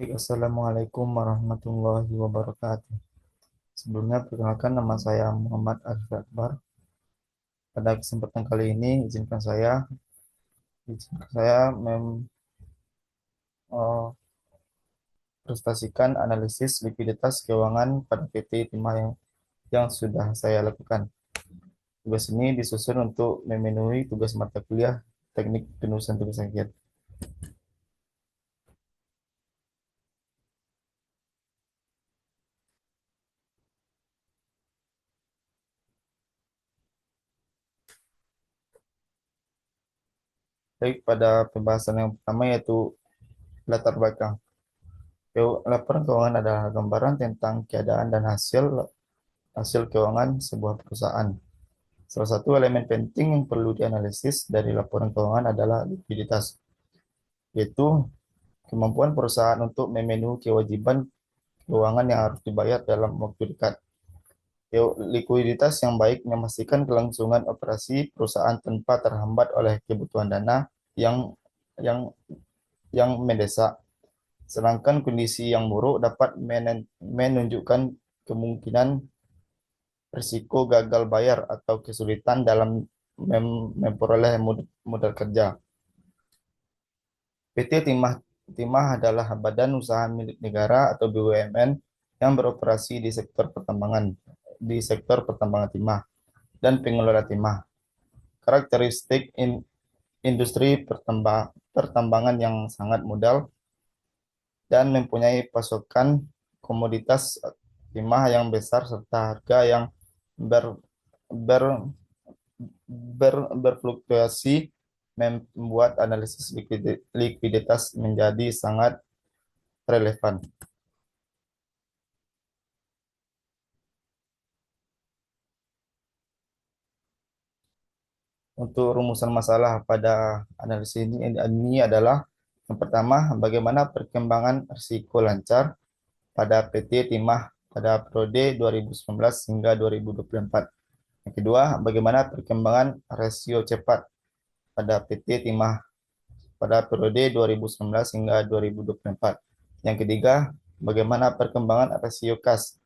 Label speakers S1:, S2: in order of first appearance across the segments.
S1: Assalamualaikum warahmatullahi wabarakatuh. Sebelumnya, perkenalkan nama saya Muhammad Arif Akbar. Pada kesempatan kali ini, izinkan saya mempresentasikan analisis likuiditas keuangan pada PT Timah yang sudah saya lakukan. Tugas ini disusun untuk memenuhi tugas mata kuliah Teknik Penulisan Tugas Akhir. Baik, pada pembahasan yang pertama yaitu latar belakang. Laporan keuangan adalah gambaran tentang keadaan dan hasil hasil keuangan sebuah perusahaan. Salah satu elemen penting yang perlu dianalisis dari laporan keuangan adalah likuiditas, yaitu kemampuan perusahaan untuk memenuhi kewajiban keuangan yang harus dibayar dalam waktu dekat. Likuiditas yang baik memastikan kelangsungan operasi perusahaan tanpa terhambat oleh kebutuhan dana yang yang yang mendesak. Sedangkan kondisi yang buruk dapat menunjukkan kemungkinan risiko gagal bayar atau kesulitan dalam memperoleh modal kerja. PT Timah adalah badan usaha milik negara atau BUMN yang beroperasi di sektor pertambangan timah dan pengelola timah. Karakteristik industri pertambangan yang sangat modal dan mempunyai pasokan komoditas timah yang besar serta harga yang ber, ber, berfluktuasi membuat analisis likuiditas menjadi sangat relevan. Untuk rumusan masalah pada analisis ini adalah yang pertama, bagaimana perkembangan risiko lancar pada PT Timah pada periode 2019 hingga 2024. Yang kedua, bagaimana perkembangan rasio cepat pada PT Timah pada periode 2019 hingga 2024. Yang ketiga, bagaimana perkembangan rasio kas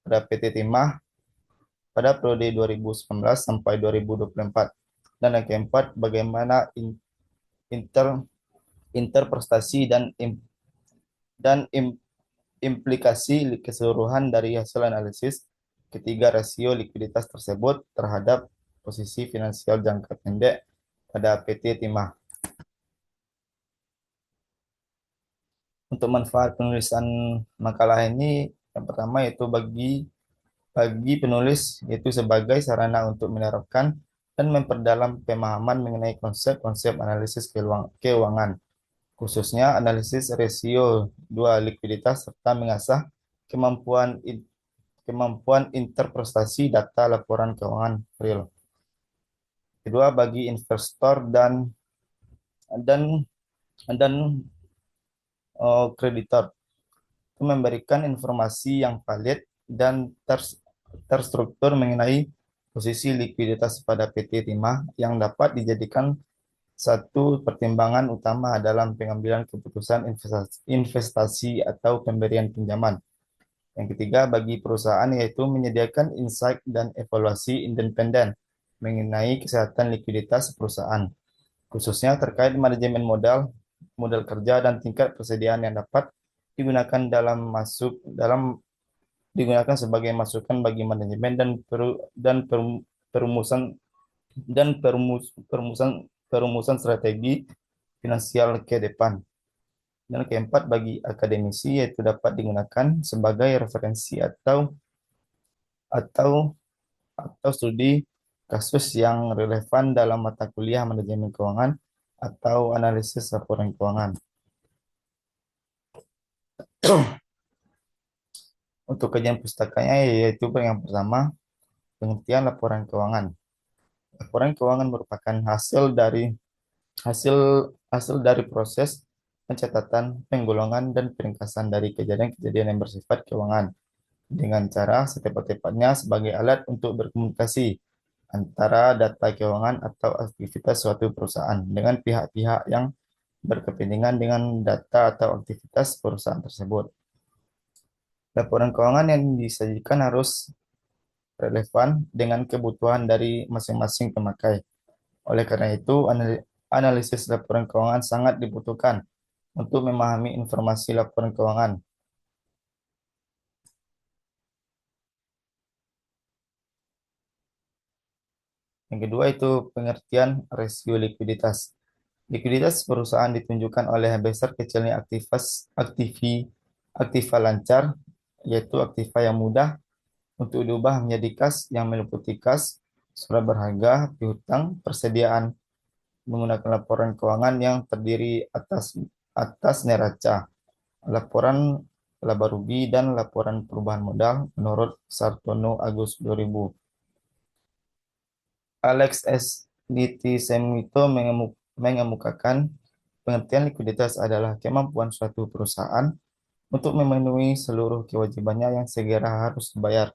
S1: pada PT Timah pada periode 2019 sampai 2024. Dan yang keempat, bagaimana inter interpretasi dan implikasi keseluruhan dari hasil analisis ketiga rasio likuiditas tersebut terhadap posisi finansial jangka pendek pada PT Timah. Untuk manfaat penulisan makalah ini, yang pertama yaitu bagi penulis yaitu sebagai sarana untuk menerapkan dan memperdalam pemahaman mengenai konsep-konsep analisis keuangan, khususnya analisis rasio dua likuiditas serta mengasah kemampuan kemampuan interpretasi data laporan keuangan real. Kedua, bagi investor dan dan kreditor itu memberikan informasi yang valid dan terstruktur mengenai posisi likuiditas pada PT Timah yang dapat dijadikan satu pertimbangan utama dalam pengambilan keputusan investasi atau pemberian pinjaman. Yang ketiga, bagi perusahaan yaitu menyediakan insight dan evaluasi independen mengenai kesehatan likuiditas perusahaan, khususnya terkait manajemen modal kerja dan tingkat persediaan yang dapat digunakan digunakan sebagai masukan bagi manajemen perumusan perumusan strategi finansial ke depan. Dan keempat, bagi akademisi yaitu dapat digunakan sebagai referensi atau atau studi kasus yang relevan dalam mata kuliah manajemen keuangan atau analisis laporan keuangan. Untuk kajian pustakanya yaitu yang pertama, pengertian laporan keuangan. Laporan keuangan merupakan hasil hasil dari proses pencatatan, penggolongan, dan peringkasan dari kejadian-kejadian yang bersifat keuangan dengan cara setepat-tepatnya sebagai alat untuk berkomunikasi antara data keuangan atau aktivitas suatu perusahaan dengan pihak-pihak yang berkepentingan dengan data atau aktivitas perusahaan tersebut. Laporan keuangan yang disajikan harus relevan dengan kebutuhan dari masing-masing pemakai. Oleh karena itu, analisis laporan keuangan sangat dibutuhkan untuk memahami informasi laporan keuangan. Yang kedua itu pengertian rasio likuiditas. Likuiditas perusahaan ditunjukkan oleh besar kecilnya aktiva lancar, yaitu aktiva yang mudah untuk diubah menjadi kas yang meliputi kas, surat berharga, piutang, persediaan menggunakan laporan keuangan yang terdiri atas neraca, laporan laba rugi, dan laporan perubahan modal menurut Sartono Agus 2000. Alex S. Semito mengemukakan pengertian likuiditas adalah kemampuan suatu perusahaan untuk memenuhi seluruh kewajibannya yang segera harus dibayar.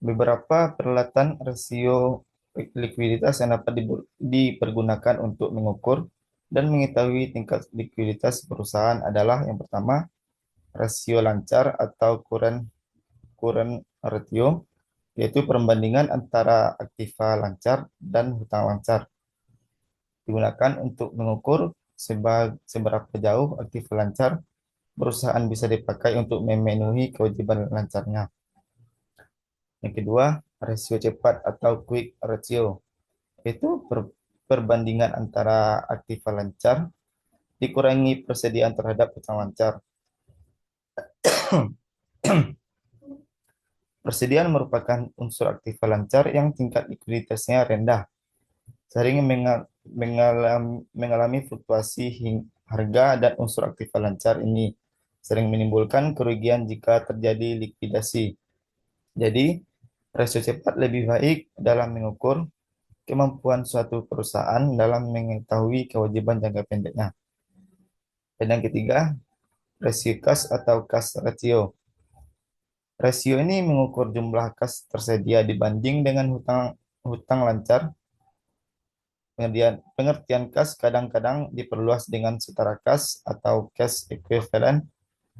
S1: Beberapa peralatan rasio likuiditas yang dapat dipergunakan untuk mengukur dan mengetahui tingkat likuiditas perusahaan adalah yang pertama, rasio lancar atau current ratio, yaitu perbandingan antara aktiva lancar dan hutang lancar. Digunakan untuk mengukur seberapa jauh aktiva lancar perusahaan bisa dipakai untuk memenuhi kewajiban lancarnya. Yang kedua, rasio cepat atau quick ratio, yaitu perbandingan antara aktiva lancar dikurangi persediaan terhadap hutang lancar. Persediaan merupakan unsur aktiva lancar yang tingkat likuiditasnya rendah, sering mengalami fluktuasi harga, dan unsur aktiva lancar ini sering menimbulkan kerugian jika terjadi likuidasi. Jadi, rasio cepat lebih baik dalam mengukur kemampuan suatu perusahaan dalam mengetahui kewajiban jangka pendeknya. Dan yang ketiga, rasio kas atau kas ratio. Rasio ini mengukur jumlah kas tersedia dibanding dengan hutang hutang lancar. Pengertian kas kadang-kadang diperluas dengan setara kas atau cash equivalent,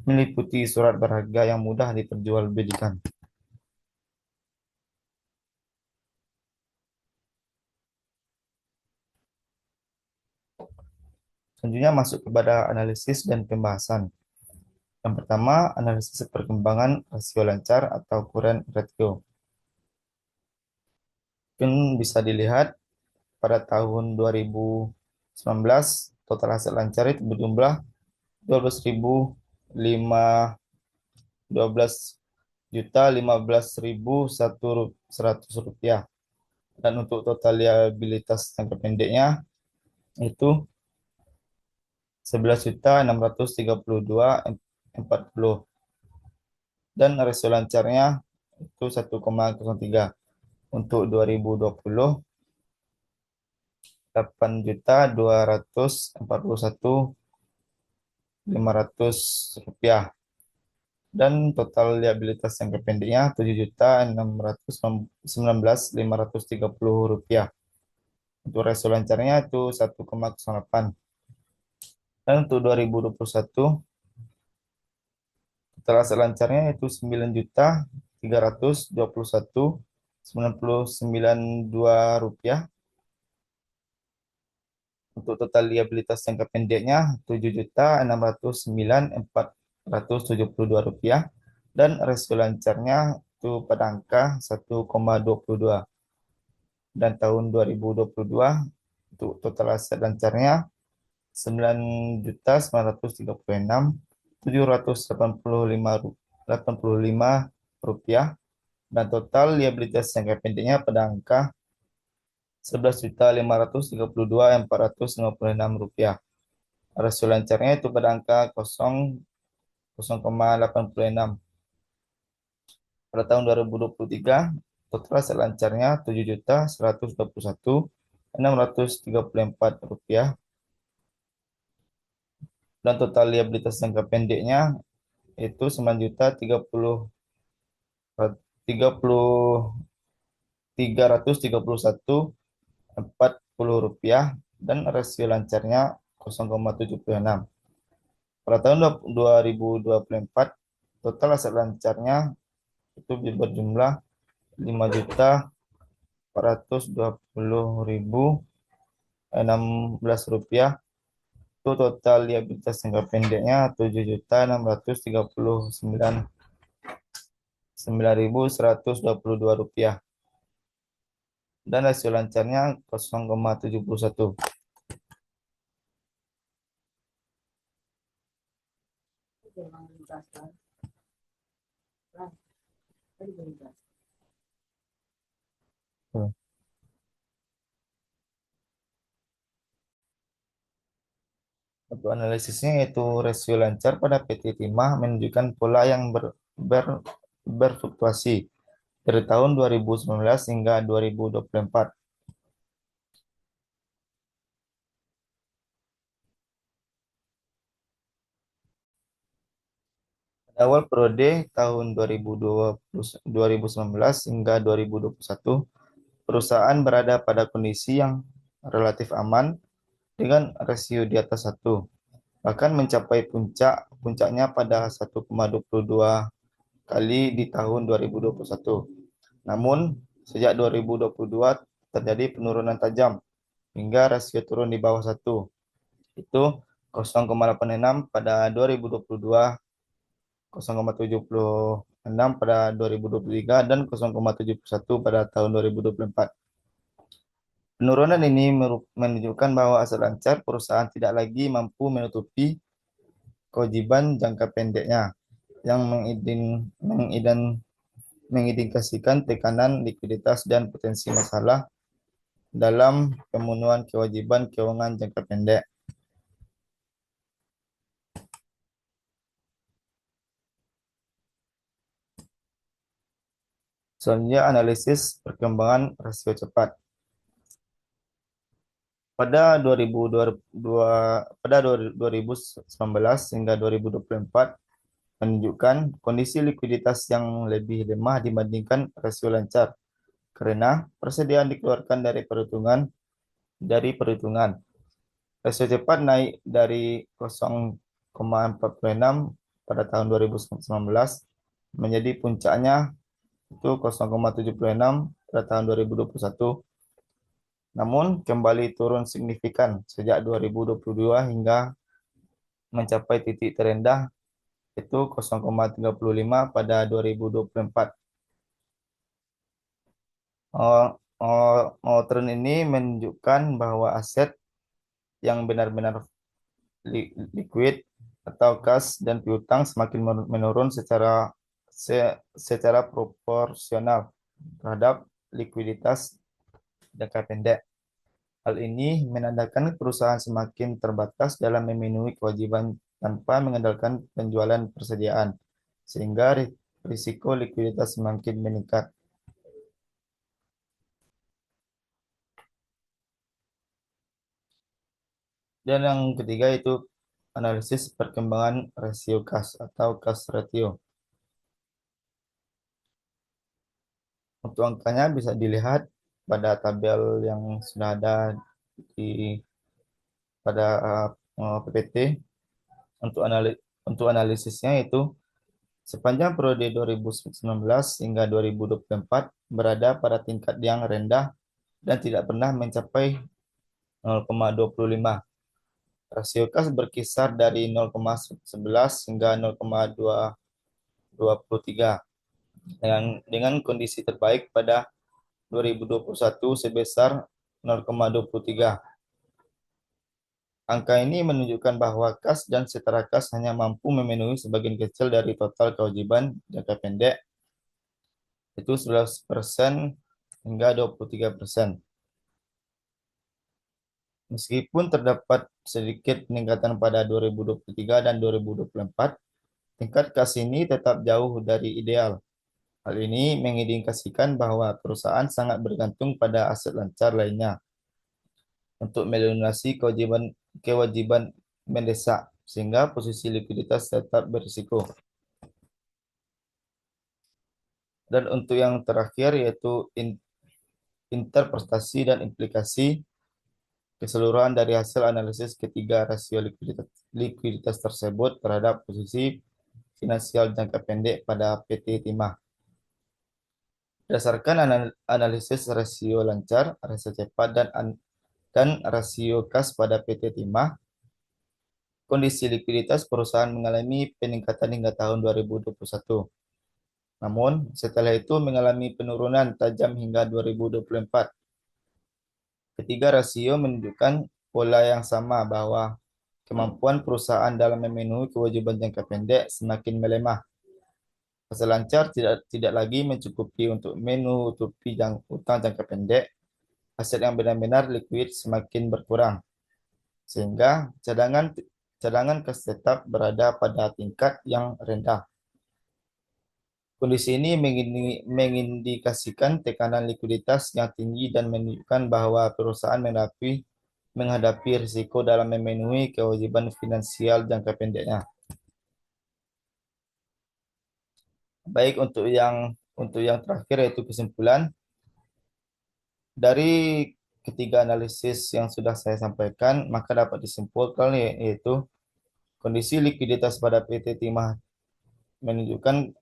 S1: meliputi surat berharga yang mudah diperjualbelikan. Selanjutnya masuk kepada analisis dan pembahasan. Yang pertama, analisis perkembangan rasio lancar atau current ratio. Mungkin bisa dilihat pada tahun 2019, total aset lancar itu berjumlah 12.015 rupiah. Dan untuk total liabilitas jangka pendeknya itu 11.632.40, dan rasio lancarnya itu 1,03. Untuk 2020 8.241.500 rupiah, dan total liabilitas jangka pendeknya 7.619.530 rupiah. Untuk rasio lancarnya itu 1,08. Dan untuk 2021 total aset lancarnya itu 9.321.992 rupiah. Untuk total liabilitas jangka pendeknya 7.609.472 rupiah, dan rasio lancarnya itu pada angka 1,22. Dan tahun 2022 untuk total aset lancarnya 9.936.785 rupiah, dan total liabilitas jangka pendeknya pada angka 11.532.456 rupiah. Rasio lancarnya itu pada angka 0,86. Pada tahun 2023, total aset lancarnya 7.121.634 rupiah, dan total liabilitas jangka pendeknya itu 9.030 Rp331.40 dan rasio lancarnya 0,76. Pada tahun 2024, total aset lancarnya itu berjumlah Rp5.420.016. Itu total liabilitas jangka pendeknya Rp7.639.122 dan rasio lancarnya 0,71. Untuk analisisnya yaitu rasio lancar pada PT Timah menunjukkan pola yang berfluktuasi dari tahun 2019 hingga 2024. Pada awal periode tahun 2019 hingga 2021, perusahaan berada pada kondisi yang relatif aman dengan rasio di atas 1, bahkan mencapai puncaknya pada 1,22 kali di tahun 2021. Namun, sejak 2022 terjadi penurunan tajam hingga rasio turun di bawah 1. Itu 0,86 pada 2022, 0,76 pada 2023, dan 0,71 pada tahun 2024. Penurunan ini menunjukkan bahwa aset lancar perusahaan tidak lagi mampu menutupi kewajiban jangka pendeknya yang mengindikasikan tekanan likuiditas dan potensi masalah dalam pemenuhan kewajiban keuangan jangka pendek. Selanjutnya, analisis perkembangan rasio cepat. Pada 2019 hingga 2024 menunjukkan kondisi likuiditas yang lebih lemah dibandingkan rasio lancar karena persediaan dikeluarkan dari perhitungan. Rasio cepat naik dari 0,46 pada tahun 2019 menjadi puncaknya itu 0,76 pada tahun 2021. Namun kembali turun signifikan sejak 2022 hingga mencapai titik terendah itu 0,35 pada 2024. Tren ini menunjukkan bahwa aset yang benar-benar liquid atau kas dan piutang semakin menurun secara proporsional terhadap likuiditas jangka pendek. Hal ini menandakan perusahaan semakin terbatas dalam memenuhi kewajiban tanpa mengandalkan penjualan persediaan, sehingga risiko likuiditas semakin meningkat. Dan yang ketiga itu analisis perkembangan rasio kas atau cash ratio. Untuk angkanya bisa dilihat pada tabel yang sudah ada di pada PPT. Untuk analisisnya itu sepanjang periode 2019 hingga 2024 berada pada tingkat yang rendah dan tidak pernah mencapai 0,25. Rasio kas berkisar dari 0,11 hingga 0,223 dengan kondisi terbaik pada 2021 sebesar 0,23. Angka ini menunjukkan bahwa kas dan setara kas hanya mampu memenuhi sebagian kecil dari total kewajiban jangka pendek, itu 11% hingga 23%. Meskipun terdapat sedikit peningkatan pada 2023 dan 2024, tingkat kas ini tetap jauh dari ideal. Hal ini mengindikasikan bahwa perusahaan sangat bergantung pada aset lancar lainnya untuk melunasi kewajiban mendesak, sehingga posisi likuiditas tetap berisiko. Dan untuk yang terakhir yaitu interpretasi dan implikasi keseluruhan dari hasil analisis ketiga rasio likuiditas tersebut terhadap posisi finansial jangka pendek pada PT Timah. Berdasarkan analisis rasio lancar, rasio cepat, dan rasio kas pada PT Timah, kondisi likuiditas perusahaan mengalami peningkatan hingga tahun 2021. Namun, setelah itu mengalami penurunan tajam hingga 2024. Ketiga rasio menunjukkan pola yang sama bahwa kemampuan perusahaan dalam memenuhi kewajiban jangka pendek semakin melemah. Pasar lancar tidak lagi mencukupi untuk menutupi utang jangka pendek. Aset yang benar-benar likuid semakin berkurang, sehingga cadangan kas tetap berada pada tingkat yang rendah. Kondisi ini mengindikasikan tekanan likuiditas yang tinggi dan menunjukkan bahwa perusahaan menghadapi risiko dalam memenuhi kewajiban finansial jangka pendeknya. Baik, untuk yang terakhir yaitu kesimpulan dari ketiga analisis yang sudah saya sampaikan, maka dapat disimpulkan yaitu kondisi likuiditas pada PT Timah menunjukkan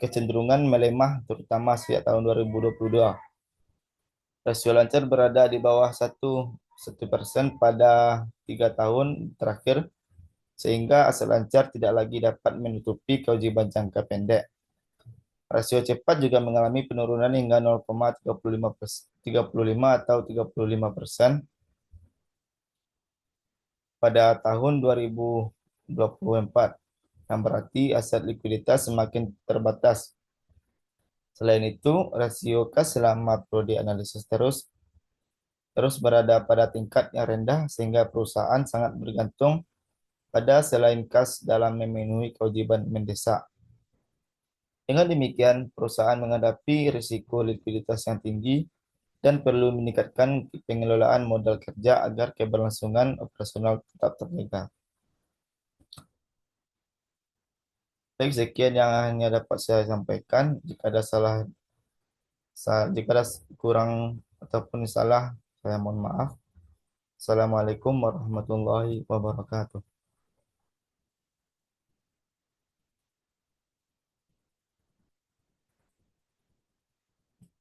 S1: kecenderungan melemah terutama sejak tahun 2022. Rasio lancar berada di bawah 1% pada 3 tahun terakhir, sehingga aset lancar tidak lagi dapat menutupi kewajiban jangka pendek. Rasio cepat juga mengalami penurunan hingga 0,35 atau 35% pada tahun 2024, yang berarti aset likuiditas semakin terbatas. Selain itu, rasio kas selama periode analisis terus berada pada tingkat yang rendah sehingga perusahaan sangat bergantung pada selain kas dalam memenuhi kewajiban mendesak. Dengan demikian, perusahaan menghadapi risiko likuiditas yang tinggi dan perlu meningkatkan pengelolaan modal kerja agar keberlangsungan operasional tetap terjaga. Baik, sekian yang hanya dapat saya sampaikan. Jika ada kurang ataupun salah, saya mohon maaf. Assalamualaikum warahmatullahi wabarakatuh.